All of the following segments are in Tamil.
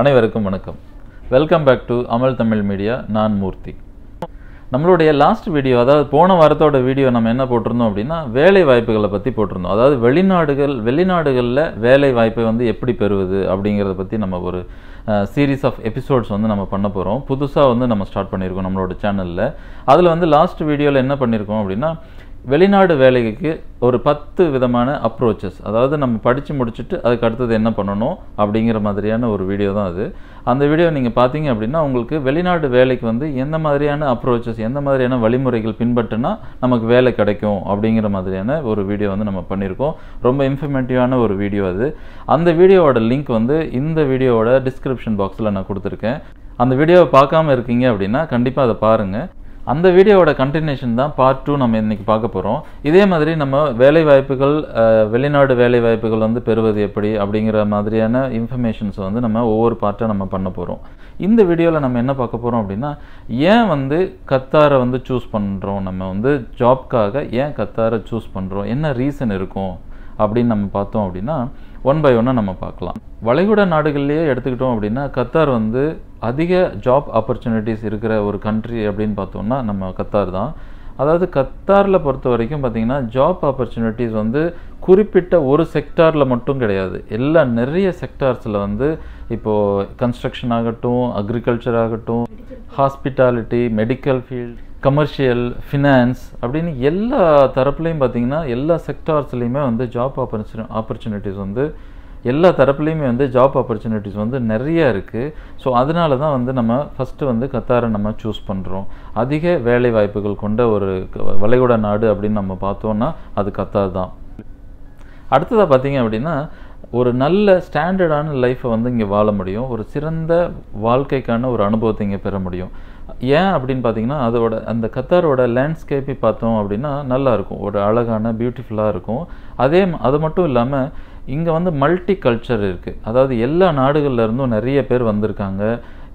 அனைவருக்கும் வணக்கம். வெல்கம் பேக் டு அமல் தமிழ் மீடியா. நான் மூர்த்தி. நம்மளுடைய லாஸ்ட் வீடியோ, அதாவது போன வாரத்தோட வீடியோ நம்ம என்ன போட்டிருந்தோம் அப்படின்னா, வேலை வாய்ப்புகளை பற்றி போட்டிருந்தோம். அதாவது வெளிநாடுகளில் வேலை வாய்ப்பை வந்து எப்படி பெறுவது அப்படிங்கிறத பற்றி நம்ம ஒரு சீரீஸ் ஆஃப் எபிசோட்ஸ் வந்து நம்ம பண்ண போகிறோம். புதுசாக வந்து நம்ம ஸ்டார்ட் பண்ணியிருக்கோம் நம்மளோட சேனலில். அதில் வந்து லாஸ்ட் வீடியோவில் என்ன பண்ணியிருக்கோம் அப்படின்னா, வெளிநாடு வேலைக்கு ஒரு 10 விதமான அப்ரோச்சஸ், அதாவது நம்ம படித்து முடிச்சுட்டு அதுக்கு அடுத்தது என்ன பண்ணணும் அப்படிங்கிற மாதிரியான ஒரு வீடியோ தான் அது. அந்த வீடியோ நீங்கள் பார்த்தீங்க அப்படின்னா உங்களுக்கு வெளிநாடு வேலைக்கு வந்து எந்த மாதிரியான அப்ரோச்சஸ், எந்த மாதிரியான வழிமுறைகள் பின்பற்றினா நமக்கு வேலை கிடைக்கும் அப்படிங்கிற மாதிரியான ஒரு வீடியோ வந்து நம்ம பண்ணியிருக்கோம். ரொம்ப இன்ஃபர்மேட்டிவான ஒரு வீடியோ அது. அந்த வீடியோவோட லிங்க் வந்து இந்த வீடியோவோட டிஸ்கிரிப்ஷன் பாக்ஸில் நான் கொடுத்துருக்கேன். அந்த வீடியோவை பார்க்காம இருக்கீங்க அப்படின்னா கண்டிப்பாக அதை பாருங்கள். அந்த வீடியோவோட கண்டினியூஷன் தான் பார்ட் 2 நம்ம இன்றைக்கி பார்க்க போகிறோம். இதே மாதிரி நம்ம வேலைவாய்ப்புகள், வெளிநாடு வேலைவாய்ப்புகள் வந்து பெறுவது எப்படி அப்படிங்கிற மாதிரியான இன்ஃபர்மேஷன்ஸ் வந்து நம்ம ஒவ்வொரு பார்ட்டாக நம்ம பண்ண போகிறோம். இந்த வீடியோவில் நம்ம என்ன பார்க்க போகிறோம் அப்படின்னா, ஏன் வந்து கத்தாரை வந்து சூஸ் பண்ணுறோம், நம்ம வந்து ஜாப்காக ஏன் கத்தாரை சூஸ் பண்ணுறோம், என்ன ரீசன் இருக்கும் அப்படின்னு நம்ம பார்த்தோம் அப்படின்னா ஒன் பை ஒன்னாக நம்ம பார்க்கலாம். வளைகுடா நாடுகள்லேயே எடுத்துக்கிட்டோம் அப்படின்னா கத்தார் வந்து அதிக ஜாப் ஆப்பர்ச்சுனிட்டிஸ் இருக்கிற ஒரு கண்ட்ரி அப்படின்னு பார்த்தோம்னா நம்ம கத்தார் தான். அதாவது கத்தாரில் பொறுத்த வரைக்கும் பார்த்திங்கன்னா ஜாப் ஆப்பர்ச்சுனிட்டிஸ் வந்து குறிப்பிட்ட ஒரு செக்டாரில் மட்டும் கிடையாது, நிறைய செக்டார்ஸில் வந்து இப்போது கன்ஸ்ட்ரக்ஷன் ஆகட்டும், அக்ரிகல்ச்சர் ஆகட்டும், hospitality, medical field, commercial, finance அப்படின்னு எல்லா தரப்புலையும் பார்த்திங்கன்னா எல்லா செக்டார்ஸ்லேயுமே வந்து ஜாப் ஆப்பர்ச்சுனிட்டிஸ் வந்து எல்லா தரப்புலையுமே வந்து ஜாப் ஆப்பர்ச்சுனிட்டிஸ் வந்து நிறைய இருக்குது. ஸோ அதனால தான் வந்து நம்ம ஃபஸ்ட்டு வந்து கத்தாரை நம்ம சூஸ் பண்ணுறோம். அதிக வேலை வாய்ப்புகள் கொண்ட ஒரு வளைகுடா நாடு அப்படின்னு நம்ம பார்த்தோன்னா அது கத்தார் தான். அடுத்ததாக பார்த்திங்க அப்படின்னா ஒரு நல்ல ஸ்டாண்டர்டான லைஃப்பை வந்து இங்கே வாழ முடியும், ஒரு சிறந்த வாழ்க்கைக்கான ஒரு அனுபவத்தை இங்கே பெற முடியும். ஏன் அப்படின்னு பார்த்தீங்கன்னா அந்த கத்தாரோட லேண்ட்ஸ்கேப்பை பார்த்தோம் அப்படின்னா நல்லாயிருக்கும், ஒரு அழகான பியூட்டிஃபுல்லாக இருக்கும். அது மட்டும் இல்லாமல் இங்கே வந்து மல்டி கல்ச்சர் இருக்குது. அதாவது எல்லா நாடுகள்லேருந்தும் நிறைய பேர் வந்திருக்காங்க.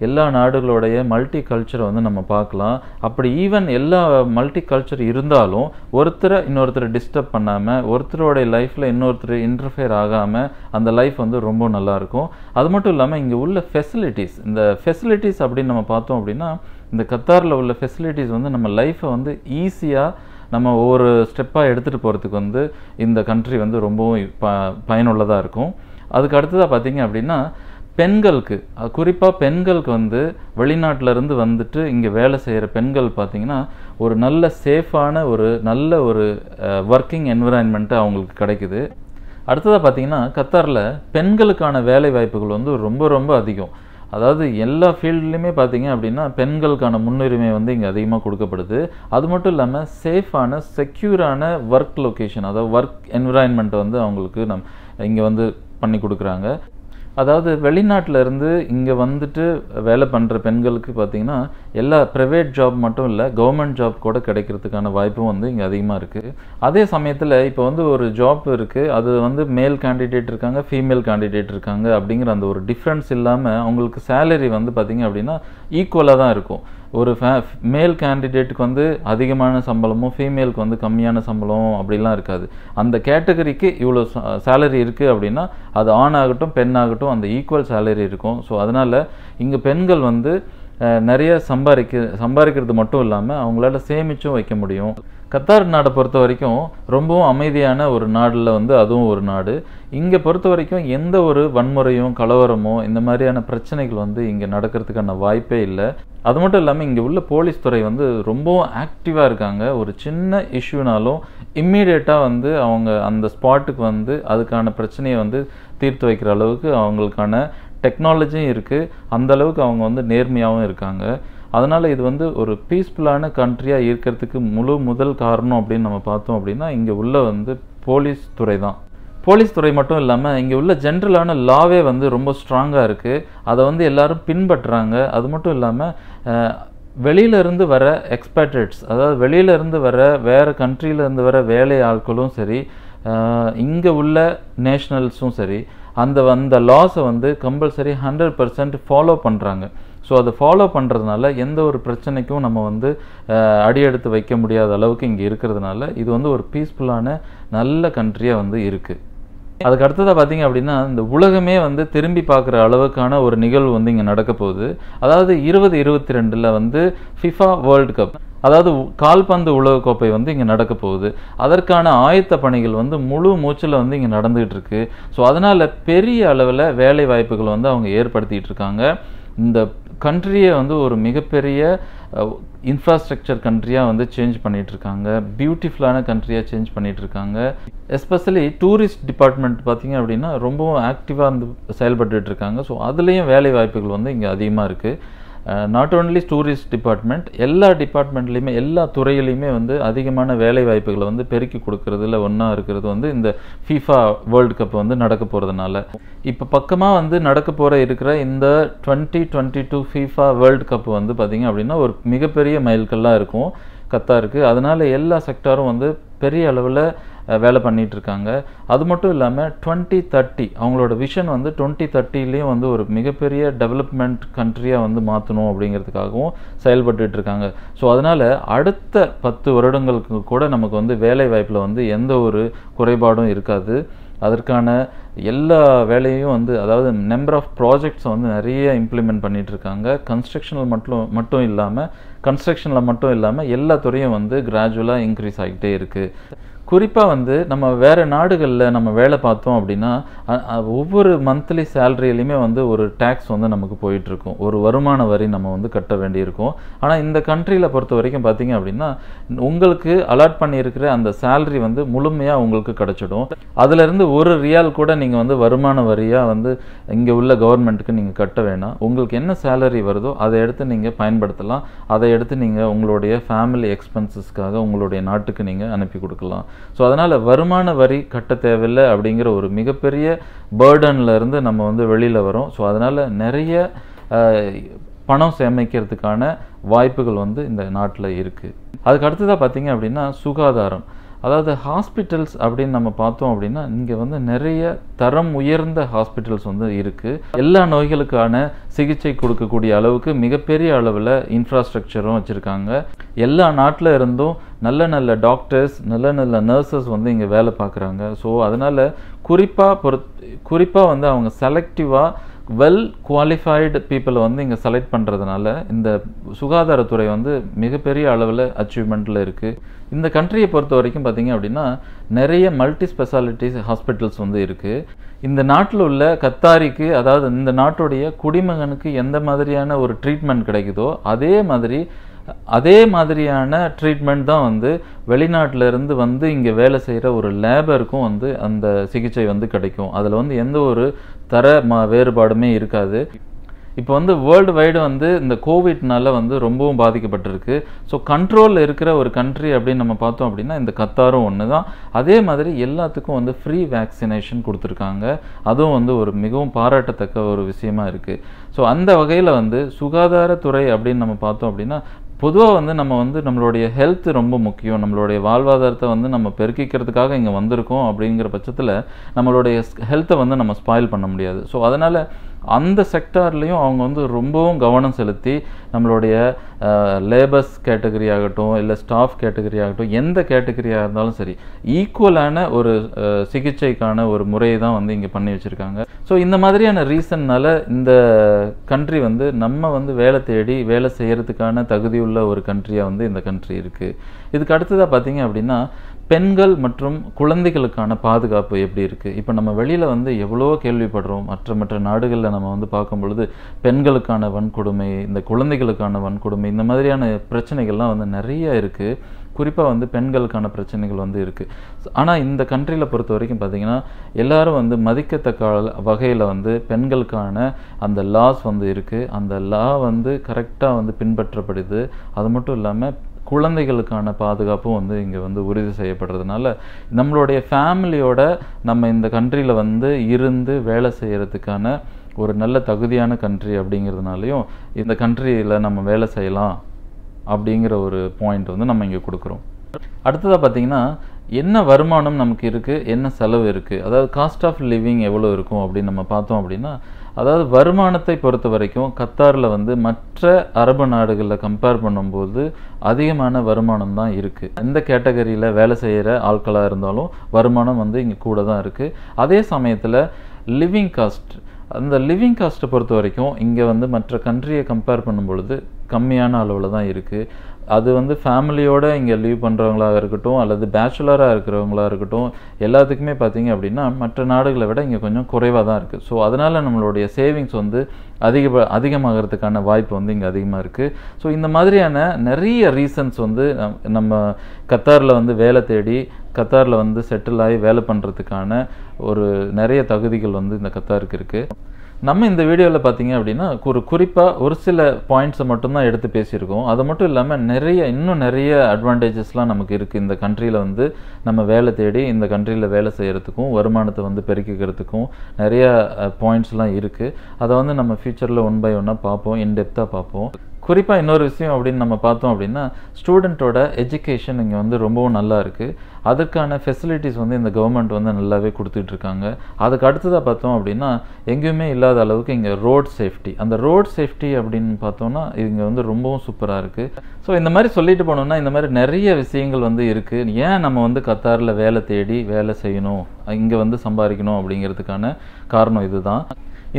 எல்லா நாடுகளுடைய மல்டி கல்ச்சரை வந்து நம்ம பார்க்கலாம். அப்படி ஈவன் எல்லா மல்டி கல்ச்சர் இருந்தாலும் இன்னொருத்தரை டிஸ்டர்ப் பண்ணாமல், ஒருத்தருடைய லைஃப்பில் இன்னொருத்தர் இன்டர்ஃபியர் ஆகாமல் அந்த லைஃப் வந்து ரொம்ப நல்லாயிருக்கும். அது மட்டும் இல்லாமல் இங்கே உள்ள இந்த ஃபெசிலிட்டிஸ் அப்படின்னு நம்ம பார்த்தோம் அப்படின்னா, இந்த கத்தாரில் உள்ள ஃபெசிலிட்டிஸ் வந்து நம்ம லைஃப்பை வந்து ஈஸியாக நம்ம ஒவ்வொரு ஸ்டெப்பாக எடுத்துகிட்டு போகிறதுக்கு வந்து இந்த கண்ட்ரி வந்து ரொம்பவும் பயனுள்ளதாக இருக்கும். அதுக்கு அடுத்ததாக பார்த்திங்க அப்படின்னா குறிப்பாக பெண்களுக்கு வந்து வெளிநாட்டிலேருந்து வந்துட்டு இங்கே வேலை செய்கிற பெண்கள் பார்த்திங்கன்னா ஒரு நல்ல சேஃபான நல்ல ஒரு ஒர்க்கிங் என்விரான்மெண்ட்டு அவங்களுக்கு கிடைக்குது. அடுத்ததாக பார்த்திங்கன்னா கத்தாரில் பெண்களுக்கான வேலை வாய்ப்புகள் வந்து ரொம்ப ரொம்ப அதிகம். அதாவது எல்லா ஃபீல்ட்லேயுமே பார்த்திங்க அப்படின்னா பெண்களுக்கான முன்னுரிமை வந்து இங்கே அதிகமாக கொடுக்கப்படுது. அது மட்டும் இல்லாமல் சேஃபான செக்யூரான ஒர்க் லொக்கேஷன், அதாவது ஒர்க் என்விரான்மெண்ட்டை வந்து அவங்களுக்கு இங்கே வந்து பண்ணி கொடுக்குறாங்க. அதாவது வெளிநாட்டில் இருந்து இங்கே வந்துட்டு வேலை பண்ணுற பெண்களுக்கு பார்த்திங்கன்னா எல்லா ப்ரைவேட் ஜாப் மட்டும் இல்லை, கவர்மெண்ட் ஜாப் கூட கிடைக்கிறதுக்கான வாய்ப்பும் வந்து இங்கே அதிகமாக இருக்குது. அதே சமயத்தில் இப்போ வந்து ஒரு ஜாப் இருக்குது, அது வந்து மேல் கேண்டிடேட் இருக்காங்க, ஃபீமேல் கேண்டிடேட் இருக்காங்க அப்படிங்கிற அந்த ஒரு டிஃப்ரென்ஸ் இல்லாமல் அவங்களுக்கு சேலரி வந்து பார்த்திங்க அப்படின்னா ஈக்குவலாக தான் இருக்கும். ஒரு மேல் கேண்டிடேட்டுக்கு வந்து அதிகமான சம்பளமும் ஃபீமேலுக்கு வந்து கம்மியான சம்பளம் அப்படிலாம் இருக்காது. அந்த கேட்டகரிக்கு இவ்வளோ சேலரி இருக்குது அப்படின்னா அது ஆண் ஆகட்டும் பெண் ஆகட்டும் அந்த ஈக்குவல் சேலரி இருக்கும். ஸோ அதனால் இங்கே பெண்கள் வந்து நிறைய சம்பாதிக்கிறது மட்டும் இல்லாமல் அவங்களால சேமிச்சும் வைக்க முடியும். கத்தார் நாடை பொறுத்த வரைக்கும் ரொம்பவும் அமைதியான ஒரு நாடில் வந்து அதுவும் ஒரு நாடு. இங்கே பொறுத்த வரைக்கும் எந்த ஒரு வன்முறையும் கலவரமோ இந்த மாதிரியான பிரச்சனைகள் வந்து இங்கே நடக்கிறதுக்கான வாய்ப்பே இல்லை. அது மட்டும் இல்லாமல் இங்கே உள்ள போலீஸ் துறை வந்து ரொம்பவும் ஆக்டிவாக இருக்காங்க. ஒரு சின்ன இஷ்யூனாலும் இம்மீடியட்டாக வந்து அவங்க அந்த ஸ்பாட்டுக்கு வந்து அதுக்கான பிரச்சனையை வந்து தீர்த்து வைக்கிற அளவுக்கு அவங்களுக்கான டெக்னாலஜியும் இருக்குது. அந்தளவுக்கு அவங்க வந்து நேர்மையாகவும் இருக்காங்க. அதனால் இது வந்து ஒரு பீஸ்ஃபுல்லான கண்ட்ரியாக இருக்கிறதுக்கு முதல் காரணம் அப்படின்னு நம்ம பார்த்தோம் அப்படின்னா இங்கே உள்ள வந்து போலீஸ் துறை தான். போலீஸ் துறை மட்டும் இல்லாமல் இங்கே உள்ள ஜென்ரலான லாவே வந்து ரொம்ப ஸ்ட்ராங்காக இருக்குது. அதை வந்து எல்லோரும் பின்பற்றுறாங்க. அது மட்டும் இல்லாமல் வெளியிலேருந்து வர எக்ஸ்பேட்ரேட்ஸ், அதாவது வெளியிலேருந்து வர வேறு கண்ட்ரியிலேருந்து வர வேலை ஆட்களும் சரி, இங்கே உள்ள நேஷ்னல்ஸும் சரி, அந்த லாஸை வந்து கம்பல்சரி 100% ஃபாலோ பண்ணுறாங்க. ஸோ அதை ஃபாலோ பண்ணுறதுனால எந்த ஒரு பிரச்சனைக்கும் நம்ம வந்து அடியெடுத்து வைக்க முடியாத அளவுக்கு இங்கே இருக்கிறதுனால இது வந்து ஒரு பீஸ்ஃபுல்லான நல்ல கண்ட்ரியாக வந்து இருக்குது. அதுக்கு அடுத்ததாக பார்த்தீங்க அப்படின்னா இந்த உலகமே வந்து திரும்பி பார்க்குற அளவுக்கான ஒரு நிகழ்வு வந்து இங்கே நடக்க போகுது. அதாவது 2022 வந்து FIFA வேர்ல்டு கப், அதாவது கால்பந்து உலகக்கோப்பை வந்து இங்கே நடக்க போகுது. அதற்கான ஆயத்த பணிகள் வந்து முழு மூச்சில் வந்து இங்கே நடந்துகிட்டு இருக்கு. ஸோ அதனால் பெரிய அளவில் வேலை வாய்ப்புகள் வந்து அவங்க ஏற்படுத்திகிட்டு இருக்காங்க. இந்த கண்ட்ரியை வந்து ஒரு மிகப்பெரிய இன்ஃப்ராஸ்ட்ரக்சர் கண்ட்ரியாக வந்து சேஞ்ச் பண்ணிகிட்டு இருக்காங்க. பியூட்டிஃபுல்லான கண்ட்ரியாக சேஞ்ச் பண்ணிகிட்டு இருக்காங்க. எஸ்பெஷலி டூரிஸ்ட் டிபார்ட்மெண்ட் பார்த்திங்க அப்படின்னா ரொம்பவும் ஆக்டிவாக வந்து செயல்பட்டு இருக்காங்க. ஸோ அதுலேயும் வேலை வாய்ப்புகள் வந்து இங்கே அதிகமாக இருக்குது. நாட் ஓன்லி டூரிஸ்ட் டிபார்ட்மெண்ட், எல்லா டிபார்ட்மெண்ட்லேயுமே எல்லா துறையிலையுமே வந்து அதிகமான வேலை வாய்ப்புகளை வந்து பெருக்கி கொடுக்கறதுல ஒன்றா இருக்கிறது வந்து இந்த FIFA வேர்ல்டு கப் வந்து நடக்க போகிறதுனால. இப்போ பக்கமாக வந்து நடக்க இருக்கிற இந்த 2022 FIFA வேர்ல்டு கப் வந்து பார்த்திங்க அப்படின்னா ஒரு மிகப்பெரிய மைல்கல்லாக இருக்கும் கத்தாருக்கு. அதனால் எல்லா செக்டாரும் வந்து பெரிய அளவில் வேலை பண்ணிகிட்டு இருக்காங்க. அது மட்டும் இல்லாமல் 2030 அவங்களோட விஷன் வந்து 2030லேயும் வந்து ஒரு மிகப்பெரிய டெவலப்மெண்ட் கண்ட்ரியாக வந்து மாற்றணும் அப்படிங்கிறதுக்காகவும் செயல்பட்டு இருக்காங்க. ஸோ அதனால் அடுத்த 10 வருடங்களுக்கு கூட நமக்கு வந்து வேலை வாய்ப்பில் வந்து எந்த ஒரு குறைபாடும் இருக்காது. அதற்கான எல்லா வேலையும் வந்து அதாவது நம்பர் ஆஃப் ப்ராஜெக்ட்ஸை வந்து நிறைய இம்ப்ளிமெண்ட் பண்ணிகிட்டு இருக்காங்க. கன்ஸ்ட்ரக்ஷனில் மட்டும் இல்லாமல் எல்லா துறையும் வந்து கிராஜுவலாக இன்க்ரீஸ் ஆகிட்டே இருக்குது. குறிப்பாக வந்து நம்ம வேறு நாடுகளில் நம்ம வேலை பார்த்தோம் அப்படின்னா ஒவ்வொரு மந்த்லி சேலரியிலையுமே வந்து ஒரு டேக்ஸ் வந்து நமக்கு போயிட்டுருக்கும், ஒரு வருமான வரி நம்ம வந்து கட்ட வேண்டியிருக்கும். ஆனால் இந்த கண்ட்ரியில் பொறுத்த வரைக்கும் பார்த்திங்க அப்படின்னா உங்களுக்கு அலாட் பண்ணியிருக்கிற அந்த சேலரி வந்து முழுமையாக உங்களுக்கு கிடச்சிடும். அதிலிருந்து ஒரு ரியால் கூட நீங்கள் வந்து வருமான வரியாக வந்து இங்கே உள்ள கவர்மெண்ட்டுக்கு நீங்கள் கட்ட வேணாம். உங்களுக்கு என்ன சேலரி வருதோ அதை எடுத்து நீங்கள் பயன்படுத்தலாம். அதை எடுத்து நீங்கள் உங்களுடைய ஃபேமிலி எக்ஸ்பென்சஸ்க்காக உங்களுடைய நாட்டுக்கு நீங்கள் அனுப்பி கொடுக்கலாம். ஸோ அதனால் வருமான வரி கட்ட தேவையில்லை அப்படிங்கிற ஒரு மிகப்பெரிய பேர்டனில் இருந்து நம்ம வந்து வெளியில் வரோம். ஸோ அதனால் நிறைய பணம் சேமிக்கிறதுக்கான வாய்ப்புகள் வந்து இந்த நாட்டில் இருக்குது. அதுக்கு அடுத்ததாக பார்த்திங்க அப்படின்னா சுகாதாரம், அதாவது ஹாஸ்பிட்டல்ஸ் அப்படின்னு நம்ம பார்த்தோம் அப்படின்னா இங்கே வந்து நிறைய தரம் உயர்ந்த ஹாஸ்பிட்டல்ஸ் வந்து இருக்குது. எல்லா நோய்களுக்கான சிகிச்சை கொடுக்கக்கூடிய அளவுக்கு மிகப்பெரிய அளவில் இன்ஃப்ராஸ்ட்ரக்சரும் வச்சுருக்காங்க. எல்லா நாட்டில் இருந்தும் நல்ல நல்ல டாக்டர்ஸ், நல்ல நல்ல நர்சஸ் வந்து இங்கே வேலை பார்க்குறாங்க. ஸோ அதனால் குறிப்பாக வந்து அவங்க செலக்டிவாக வெல் குவாலிஃபைடு பீப்புளை வந்து இங்கே செலக்ட் பண்ணுறதுனால இந்த சுகாதாரத்துறை வந்து மிகப்பெரிய அளவில் அச்சீவ்மெண்ட்டில் இருக்குது. இந்த கண்ட்ரியை பொறுத்த வரைக்கும் பார்த்திங்க அப்படின்னா நிறைய மல்டி ஸ்பெஷாலிட்டிஸ் ஹாஸ்பிட்டல்ஸ் வந்து இருக்குது. இந்த நாட்டில் உள்ள கத்தாரிக்கு, அதாவது இந்த நாட்டுடைய குடிமகனுக்கு எந்த மாதிரியான ஒரு ட்ரீட்மெண்ட் கிடைக்குதோ அதே மாதிரியான ட்ரீட்மெண்ட் தான் வந்து வெளிநாட்டிலேருந்து வந்து இங்கே வேலை செய்கிற ஒரு லேபருக்கும் வந்து அந்த சிகிச்சை வந்து கிடைக்கும். அதில் வந்து எந்த ஒரு தர வேறுபாடுமே இருக்காது. இப்போ வந்து வேர்ல்டு வைடு வந்து இந்த கோவிட்னால வந்து ரொம்பவும் பாதிக்கப்பட்டிருக்கு. ஸோ கண்ட்ரோலில் இருக்கிற ஒரு கண்ட்ரி அப்படின்னு நம்ம பார்த்தோம் அப்படின்னா இந்த கத்தாரும் ஒன்று தான். அதே மாதிரி எல்லாத்துக்கும் வந்து ஃப்ரீ வேக்சினேஷன் கொடுத்துருக்காங்க. அதுவும் வந்து ஒரு மிகவும் பாராட்டத்தக்க ஒரு விஷயமா இருக்குது. ஸோ அந்த வகையில் வந்து சுகாதாரத்துறை அப்படின்னு நம்ம பார்த்தோம் அப்படின்னா பொதுவாக வந்து நம்ம வந்து நம்மளுடைய ஹெல்த் ரொம்ப முக்கியம். நம்மளுடைய வாழ்வாதாரத்தை வந்து நம்ம பெருக்கிக்கிறதுக்காக இங்கே வந்திருக்கோம். அப்படிங்கிற பட்சத்தில் நம்மளுடைய ஹெல்த்தை வந்து நம்ம ஸ்பாயில் பண்ண முடியாது. ஸோ அதனால் அந்த செக்டார்லேயும் அவங்க வந்து ரொம்பவும் கவனம் செலுத்தி நம்மளுடைய லேபர்ஸ் கேட்டகரி ஆகட்டும், இல்லை ஸ்டாஃப் கேட்டகரி ஆகட்டும், எந்த கேட்டகரியாக இருந்தாலும் சரி ஈக்குவலான ஒரு சிகிச்சைக்கான ஒரு முறையை தான் வந்து இங்கே பண்ணி வச்சுருக்காங்க. ஸோ இந்த மாதிரியான ரீசன்னால் இந்த கண்ட்ரி வந்து நம்ம வந்து வேலை தேடி வேலை செய்கிறதுக்கான தகுதியுள்ள ஒரு கண்ட்ரியாக வந்து இந்த கண்ட்ரி இருக்குது. இதுக்கு அடுத்ததாக பார்த்தீங்க அப்படின்னா பெண்கள் மற்றும் குழந்தைகளுக்கான பாதுகாப்பு எப்படி இருக்குது? இப்போ நம்ம வெளியில் வந்து எவ்வளோ கேள்விப்படுறோம். மற்ற நாடுகளில் நம்ம வந்து பார்க்கும் பொழுது பெண்களுக்கான வன்கொடுமை, இந்த குழந்தைகளுக்கான வன்கொடுமை, இந்த மாதிரியான பிரச்சனைகள்லாம் வந்து நிறைய இருக்குது. குறிப்பாக வந்து பெண்களுக்கான பிரச்சனைகள் வந்து இருக்குது. ஆனால் இந்த கண்ட்ரியில் பொறுத்த வரைக்கும் பார்த்திங்கன்னா எல்லாரும் வந்து மதிக்கத்தக்க வகையில் வந்து பெண்களுக்கான அந்த லாஸ் வந்து இருக்குது. அந்த லா வந்து கரெக்டாக வந்து பின்பற்றப்படுது. அது மட்டும் இல்லாமல் குழந்தைகளுக்கான பாதுகாப்பும் வந்து இங்கே வந்து உறுதி செய்யப்படுறதுனால நம்மளுடைய ஃபேமிலியோட நம்ம இந்த கண்ட்ரியில் வந்து இருந்து வேலை செய்கிறதுக்கான ஒரு நல்ல தகுதியான கண்ட்ரி அப்படிங்கிறதுனாலையும் இந்த கண்ட்ரியில் நம்ம வேலை செய்யலாம் அப்படிங்கிற ஒரு பாயிண்ட் வந்து நம்ம இங்கே கொடுக்குறோம். அடுத்ததாக பார்த்திங்கன்னா என்ன வருமானம் நமக்கு இருக்குது, என்ன செலவு இருக்குது, அதாவது காஸ்ட் ஆஃப் லிவிங் எவ்வளோ இருக்கும் அப்படின்னு நம்ம பார்த்தோம் அப்படின்னா, அதாவது வருமானத்தை பொறுத்த வரைக்கும் கத்தாரில் வந்து மற்ற அரபு நாடுகளில் கம்பேர் பண்ணும்போது அதிகமான வருமானம் தான் இருக்குது. எந்த கேட்டகரியில் வேலை செய்கிற ஆட்களாக இருந்தாலும் வருமானம் வந்து இங்கே கூட தான் இருக்குது. அதே சமயத்தில் லிவிங் காஸ்ட், அந்த லிவிங் காஸ்ட்டை பொறுத்த வரைக்கும் இங்கே வந்து மற்ற கண்ட்ரியை கம்பேர் பண்ணும்பொழுது கம்மியான அளவில் தான் இருக்குது. அது வந்து ஃபேமிலியோடு இங்கே லீவ் பண்ணுறவங்களாக இருக்கட்டும் அல்லது பேச்சுலராக இருக்கிறவங்களாக இருக்கட்டும், எல்லாத்துக்குமே பார்த்தீங்க அப்படின்னா மற்ற நாடுகளை விட இங்கே கொஞ்சம் குறைவாக தான் இருக்குது. ஸோ அதனால் நம்மளுடைய சேவிங்ஸ் வந்து அதிகமாகிறதுக்கான வாய்ப்பு வந்து இங்கே அதிகமாக இருக்குது. ஸோ இந்த மாதிரியான நிறைய ரீசன்ஸ் வந்து நம்ம கத்தாரில் வந்து வேலை தேடி கத்தாரில் வந்து செட்டில் ஆகி வேலை பண்ணுறதுக்கான ஒரு நிறைய தகுதிகள் வந்து இந்த கத்தாருக்கு இருக்குது. நம்ம இந்த வீடியோவில் பார்த்தீங்க அப்படின்னா குறிப்பாக ஒரு சில பாயிண்ட்ஸை மட்டும்தான் எடுத்து பேசியிருக்கோம். அது மட்டும் இல்லாமல் இன்னும் நிறைய அட்வான்டேஜஸ்லாம் நமக்கு இருக்குது. இந்த கண்ட்ரியில் வந்து நம்ம வேலை தேடி இந்த கண்ட்ரியில் வேலை செய்கிறதுக்கும் வருமானத்தை வந்து பெருக்கிக்கிறதுக்கும் நிறைய பாயிண்ட்ஸ்லாம் இருக்குது. அதை வந்து நம்ம ஃபியூச்சரில் ஒன் பை ஒன்னாக பார்ப்போம், இன்டெப்த்தாக பார்ப்போம். குறிப்பாக இன்னொரு விஷயம் அப்படின்னு நம்ம பார்த்தோம் அப்படின்னா, ஸ்டூடெண்ட்டோட எஜுகேஷன் இங்கே வந்து ரொம்பவும் நல்லா இருக்குது. அதுக்கான ஃபெசிலிட்டிஸ் வந்து இந்த கவர்மெண்ட் வந்து நல்லாவே கொடுத்துட்ருக்காங்க. அதுக்கு அடுத்ததாக பார்த்தோம் அப்படின்னா, எங்கேயுமே இல்லாத அளவுக்கு இங்கே ரோட் சேஃப்டி, அந்த ரோட் சேஃப்டி அப்படின்னு பார்த்தோன்னா இங்கே வந்து ரொம்பவும் சூப்பராக இருக்குது. ஸோ இந்த மாதிரி சொல்லிட்டு போனோம்னா இந்த மாதிரி நிறைய விஷயங்கள் வந்து இருக்குது. ஏன் நம்ம வந்து கத்தாரில் வேலை தேடி வேலை செய்யணும், இங்கே வந்து சம்பாதிக்கணும் அப்படிங்கிறதுக்கான காரணம் இதுதான்.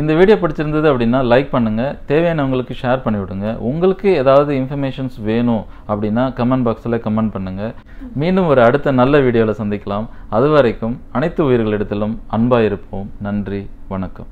இந்த வீடியோ பிடிச்சிருந்தது அப்படின்னா லைக் பண்ணுங்கள், தேவையானவங்களுக்கு ஷேர் பண்ணிவிடுங்க. உங்களுக்கு ஏதாவது இன்ஃபர்மேஷன்ஸ் வேணும் அப்படின்னா கமெண்ட் பாக்ஸில் கமெண்ட் பண்ணுங்கள். மீண்டும் ஒரு அடுத்த நல்ல வீடியோவில் சந்திக்கலாம். அது வரைக்கும் அனைத்து உயிர்களிடத்திலும் அன்பாக இருப்போம். நன்றி, வணக்கம்.